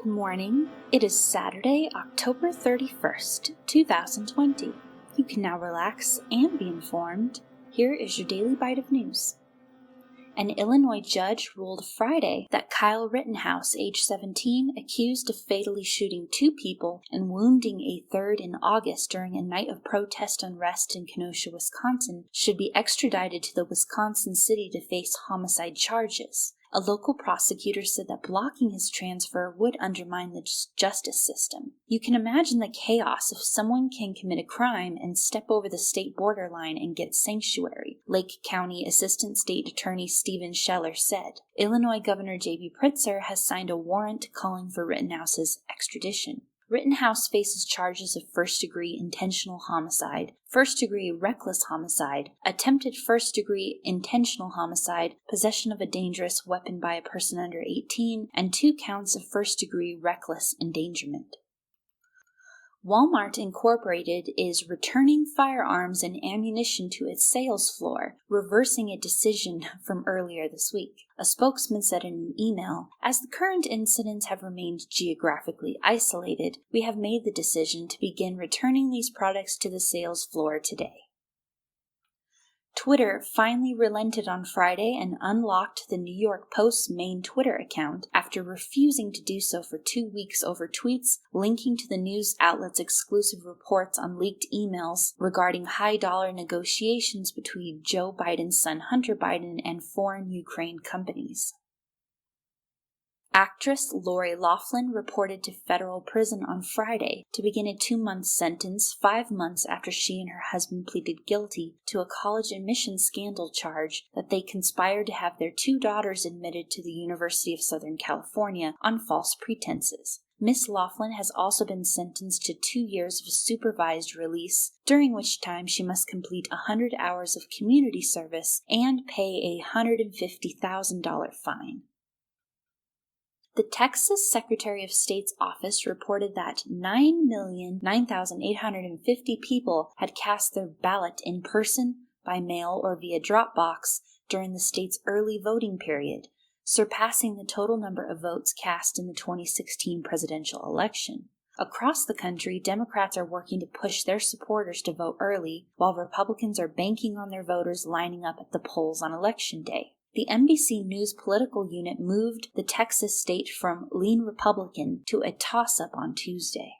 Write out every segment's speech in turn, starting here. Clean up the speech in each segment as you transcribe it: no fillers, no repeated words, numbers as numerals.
Good morning. It is Saturday, October 31st, 2020. You can now relax and be informed. Here is your daily bite of news. An Illinois judge ruled Friday that Kyle Rittenhouse, age 17, accused of fatally shooting 2 people and wounding a third in August during a night of protest unrest in Kenosha, Wisconsin, should be extradited to the Wisconsin city to face homicide charges. A local prosecutor said that blocking his transfer would undermine the justice system. You can imagine the chaos if someone can commit a crime and step over the state borderline and get sanctuary, Lake County Assistant State Attorney Stephen Scheller said. Illinois Governor J.B. Pritzker has signed a warrant calling for Rittenhouse's extradition. Rittenhouse faces charges of first-degree intentional homicide, first-degree reckless homicide, attempted first-degree intentional homicide, possession of a dangerous weapon by a person under 18, and 2 counts of first-degree reckless endangerment. Walmart Incorporated is returning firearms and ammunition to its sales floor, reversing a decision from earlier this week. A spokesman said in an email, "As the current incidents have remained geographically isolated, we have made the decision to begin returning these products to the sales floor today." Twitter finally relented on Friday and unlocked the New York Post's main Twitter account after refusing to do so for 2 weeks over tweets linking to the news outlet's exclusive reports on leaked emails regarding high-dollar negotiations between Joe Biden's son Hunter Biden and foreign Ukraine companies. Actress Lori Loughlin reported to federal prison on Friday to begin a 2-month sentence 5 months after she and her husband pleaded guilty to a college admissions scandal charge that they conspired to have their 2 daughters admitted to the University of Southern California on false pretenses. Miss Loughlin has also been sentenced to 2 years of supervised release, during which time she must complete 100 hours of community service and pay a $150,000 fine. The Texas Secretary of State's office reported that 9,009,850 people had cast their ballot in person, by mail, or via drop box during the state's early voting period, surpassing the total number of votes cast in the 2016 presidential election. Across the country, Democrats are working to push their supporters to vote early, while Republicans are banking on their voters lining up at the polls on Election Day. The NBC News political unit moved the Texas state from lean Republican to a toss-up on Tuesday.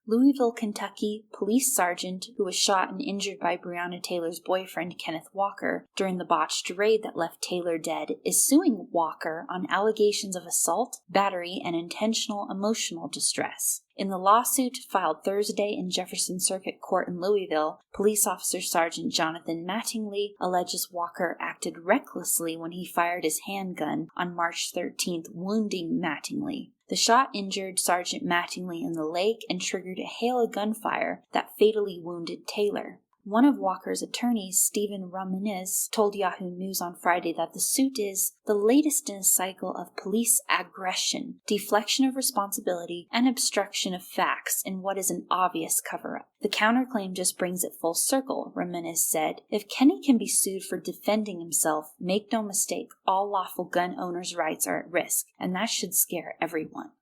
Louisville, Kentucky police sergeant who was shot and injured by Breonna Taylor's boyfriend Kenneth Walker during the botched raid that left Taylor dead is suing Walker on allegations of assault, battery, and intentional emotional distress. In the lawsuit filed Thursday in Jefferson Circuit Court in Louisville, police officer Sergeant Jonathan Mattingly alleges Walker acted recklessly when he fired his handgun on March 13th, wounding Mattingly. The shot injured Sergeant Mattingly in the leg and triggered a hail of gunfire that fatally wounded Taylor. One of Walker's attorneys, Stephen Ramirez, told Yahoo News on Friday that the suit is the latest in a cycle of police aggression, deflection of responsibility, and obstruction of facts in what is an obvious cover-up. The counterclaim just brings it full circle, Ramirez said. If Kenny can be sued for defending himself, make no mistake, all lawful gun owners' rights are at risk, and that should scare everyone.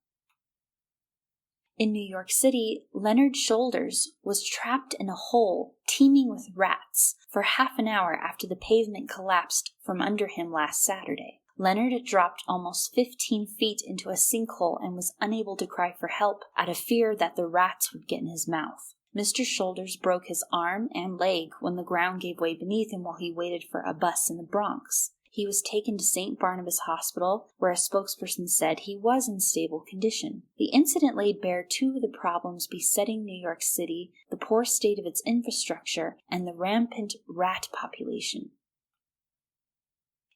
In New York City, Leonard Shoulders was trapped in a hole teeming with rats for half an hour after the pavement collapsed from under him last Saturday. Leonard had dropped almost 15 feet into a sinkhole and was unable to cry for help out of fear that the rats would get in his mouth. Mr. Shoulders broke his arm and leg when the ground gave way beneath him while he waited for a bus in the Bronx. He was taken to St. Barnabas Hospital, where a spokesperson said he was in stable condition. The incident laid bare 2 of the problems besetting New York City, the poor state of its infrastructure, and the rampant rat population.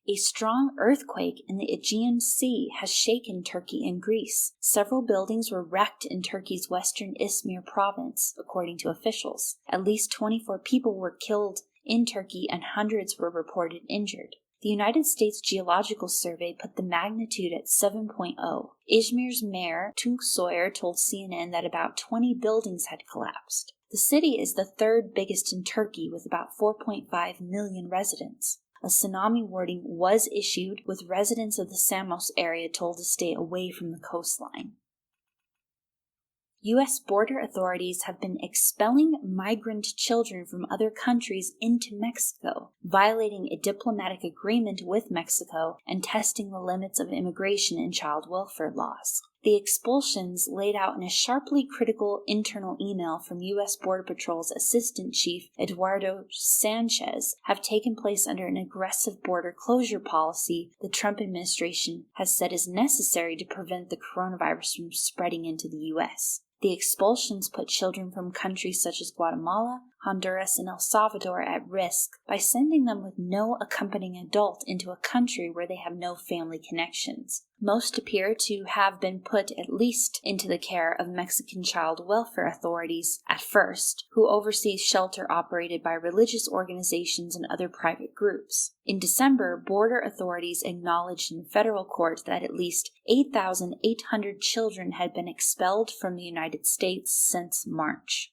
A strong earthquake in the Aegean Sea has shaken Turkey and Greece. Several buildings were wrecked in Turkey's western Izmir province, according to officials. At least 24 people were killed in Turkey and hundreds were reported injured. The United States Geological Survey put the magnitude at 7.0. Izmir's mayor, Tunç Soyer, told CNN that about 20 buildings had collapsed. The city is the 3rd biggest in Turkey with about 4.5 million residents. A tsunami warning was issued, with residents of the Samos area told to stay away from the coastline. U.S. border authorities have been expelling migrant children from other countries into Mexico, violating a diplomatic agreement with Mexico and testing the limits of immigration and child welfare laws. The expulsions, laid out in a sharply critical internal email from U.S. Border Patrol's Assistant Chief Eduardo Sanchez, have taken place under an aggressive border closure policy the Trump administration has said is necessary to prevent the coronavirus from spreading into the U.S. The expulsions put children from countries such as Guatemala, Honduras, and El Salvador at risk by sending them with no accompanying adult into a country where they have no family connections. Most appear to have been put at least into the care of Mexican child welfare authorities at first, who oversee shelter operated by religious organizations and other private groups. In December, border authorities acknowledged in federal court that at least 8,800 children had been expelled from the United States since March.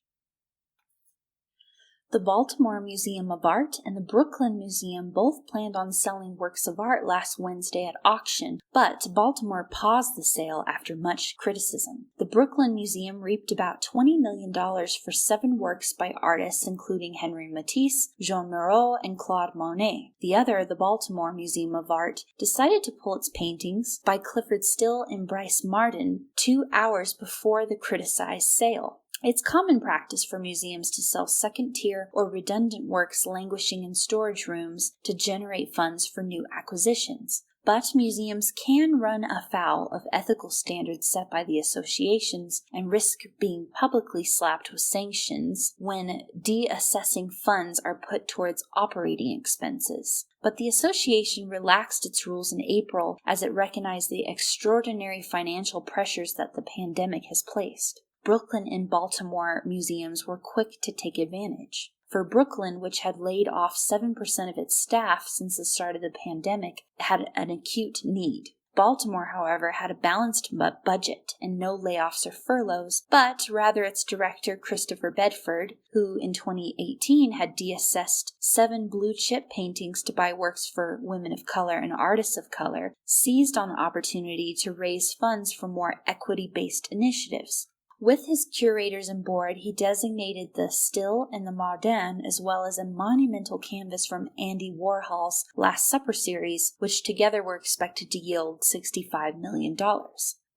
The Baltimore Museum of Art and the Brooklyn Museum both planned on selling works of art last Wednesday at auction, but Baltimore paused the sale after much criticism. The Brooklyn Museum reaped about $20 million for 7 works by artists including Henri Matisse, Jean Moreau, and Claude Monet. The other, the Baltimore Museum of Art, decided to pull its paintings by Clifford Still and Bryce Martin 2 hours before the criticized sale. It's common practice for museums to sell second-tier or redundant works languishing in storage rooms to generate funds for new acquisitions. But museums can run afoul of ethical standards set by the associations and risk being publicly slapped with sanctions when de-assessing funds are put towards operating expenses. But the association relaxed its rules in April as it recognized the extraordinary financial pressures that the pandemic has placed. Brooklyn and Baltimore museums were quick to take advantage. For Brooklyn, which had laid off 7% of its staff since the start of the pandemic, had an acute need. Baltimore, however, had a balanced budget and no layoffs or furloughs, but rather its director, Christopher Bedford, who in 2018 had de-assessed 7 blue-chip paintings to buy works for women of color and artists of color, seized on the opportunity to raise funds for more equity-based initiatives. With his curators and board, he designated the Still and the Moderne, as well as a monumental canvas from Andy Warhol's Last Supper series, which together were expected to yield $65 million.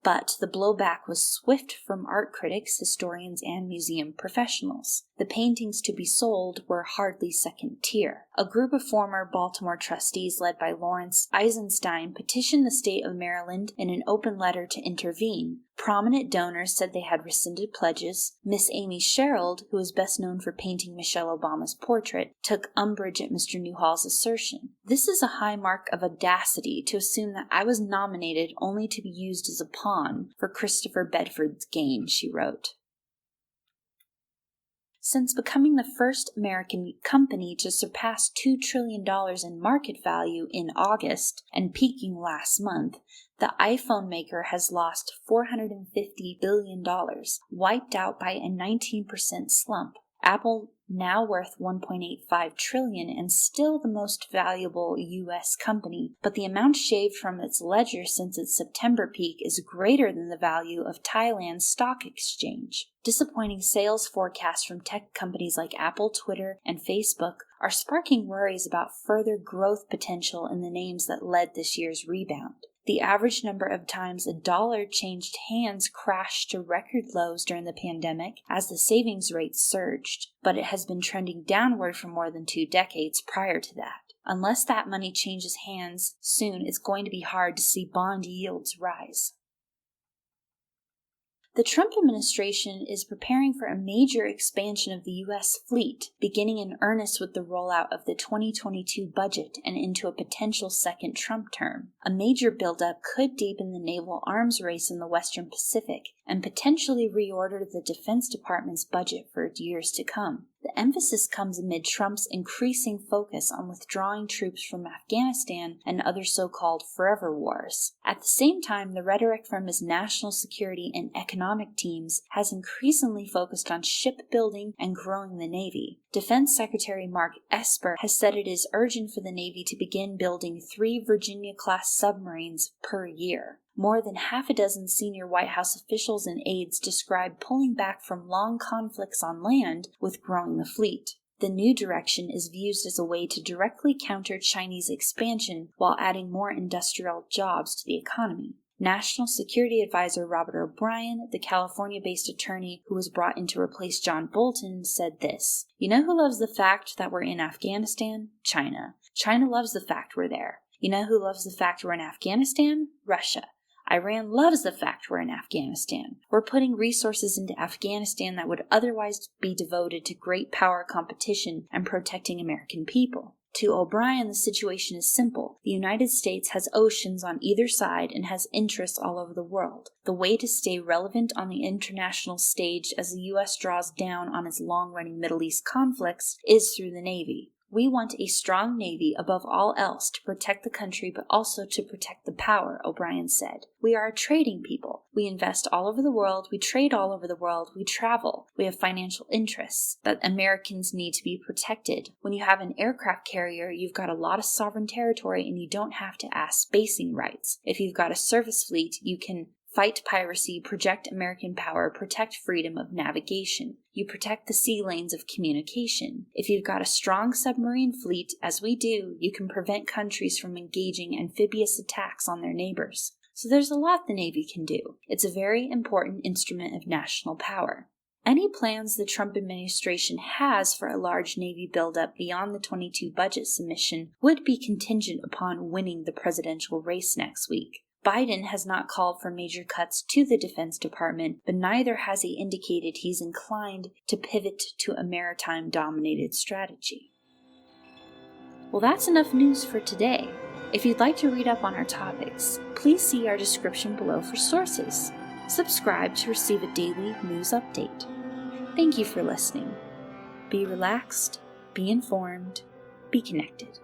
But the blowback was swift from art critics, historians, and museum professionals. The paintings to be sold were hardly second tier. A group of former Baltimore trustees led by Lawrence Eisenstein petitioned the state of Maryland in an open letter to intervene. Prominent donors said they had rescinded pledges. Miss Amy Sherald, who is best known for painting Michelle Obama's portrait, took umbrage at Mr. Newhall's assertion. "This is a high mark of audacity to assume that I was nominated only to be used as a pawn for Christopher Bedford's gain," she wrote. Since becoming the first American company to surpass $2 trillion in market value in August and peaking last month, the iPhone maker has lost $450 billion, wiped out by a 19% slump. Apple, now worth $1.85 trillion and still the most valuable U.S. company, but the amount shaved from its ledger since its September peak is greater than the value of Thailand's stock exchange. Disappointing sales forecasts from tech companies like Apple, Twitter, and Facebook are sparking worries about further growth potential in the names that led this year's rebound. The average number of times a dollar changed hands crashed to record lows during the pandemic as the savings rate surged, but it has been trending downward for more than 2 decades prior to that. Unless that money changes hands soon, it's going to be hard to see bond yields rise. The Trump administration is preparing for a major expansion of the U.S. fleet, beginning in earnest with the rollout of the 2022 budget and into a potential second Trump term. A major buildup could deepen the naval arms race in the Western Pacific and potentially reorder the Defense Department's budget for years to come. The emphasis comes amid Trump's increasing focus on withdrawing troops from Afghanistan and other so-called forever wars. At the same time, the rhetoric from his national security and economic teams has increasingly focused on shipbuilding and growing the Navy. Defense Secretary Mark Esper has said it is urgent for the Navy to begin building 3 Virginia-class submarines per year. More than half a dozen senior White House officials and aides describe pulling back from long conflicts on land with growing the fleet. The new direction is viewed as a way to directly counter Chinese expansion while adding more industrial jobs to the economy. National Security Advisor Robert O'Brien, the California-based attorney who was brought in to replace John Bolton, said this: "You know who loves the fact that we're in Afghanistan? China. China loves the fact we're there. You know who loves the fact we're in Afghanistan? Russia. Iran loves the fact we're in Afghanistan. We're putting resources into Afghanistan that would otherwise be devoted to great power competition and protecting American people." To O'Brien, the situation is simple. The United States has oceans on either side and has interests all over the world. The way to stay relevant on the international stage as the U.S. draws down on its long-running Middle East conflicts is through the Navy. We want a strong Navy above all else to protect the country but also to protect the power, O'Brien said. We are a trading people. We invest all over the world, we trade all over the world, we travel. We have financial interests that Americans need to be protected. When you have an aircraft carrier, you've got a lot of sovereign territory and you don't have to ask basing rights. If you've got a surface fleet, you can fight piracy, project American power, protect freedom of navigation. You protect the sea lanes of communication. If you've got a strong submarine fleet, as we do, you can prevent countries from engaging amphibious attacks on their neighbors. So there's a lot the Navy can do. It's a very important instrument of national power. Any plans the Trump administration has for a large Navy buildup beyond the 22 budget submission would be contingent upon winning the presidential race next week. Biden has not called for major cuts to the Defense Department, but neither has he indicated he's inclined to pivot to a maritime-dominated strategy. Well, that's enough news for today. If you'd like to read up on our topics, please see our description below for sources. Subscribe to receive a daily news update. Thank you for listening. Be relaxed, be informed, be connected.